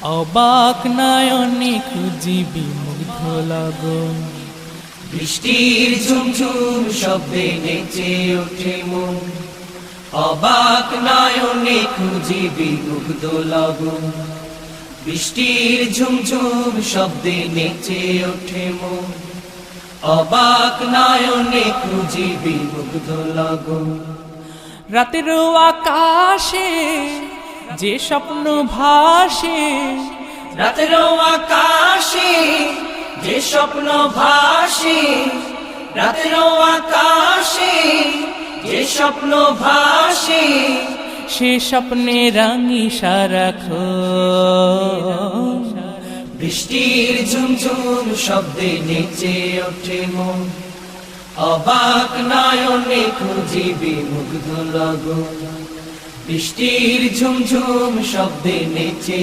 অবাক নয়নে খুঁজিবি মুগ্ধ লগন। বৃষ্টির ঝুমঝুম শব্দে নেচে ওঠে মন, অবাক নয়নে খুঁজিবি মুগ্ধ লগন। বৃষ্টির ঝুমঝুম শব্দে নেচে ওঠে মন, অবাক নয়নে খুঁজিবি মুগ্ধ লগন। রাতের আকাশে যে স্বপ্ন ভাসে, রাতের আকাশে যে স্বপ্ন ভাসে, রাতের আকাশে যে স্বপ্ন ভাসে, সে স্বপ্নে রাঙি সারাক্ষণ। বৃষ্টির ঝুমঝুম শব্দে নেচে ওঠে মন, অবাক নয়নে খুঁজিবি মুগ্ধ লগন। বৃষ্টির ঝুমঝুম শব্দে নেচে